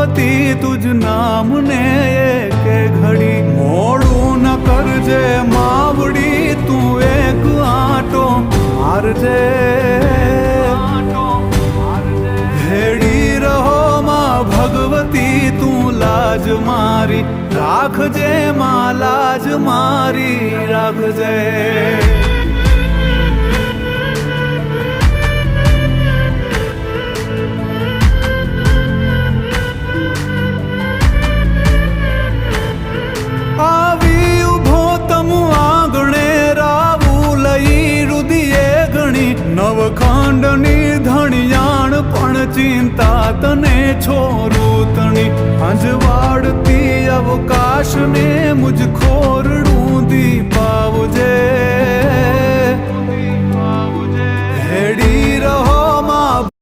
ભગવતી તુજ નામને એકે ઘડી મોડું ન કરજે માવડી તું એક આંટો મારજે હેડી રહો માં ભગવતી તું લાજ મારી રાખજે માં લાજ મારી રાખજે નવખંડની ધણિયાણ પણ ચિંતા તને છોરું તણી અંજવાડતી અવકાશને મુજ ખોરડું દીપાવજે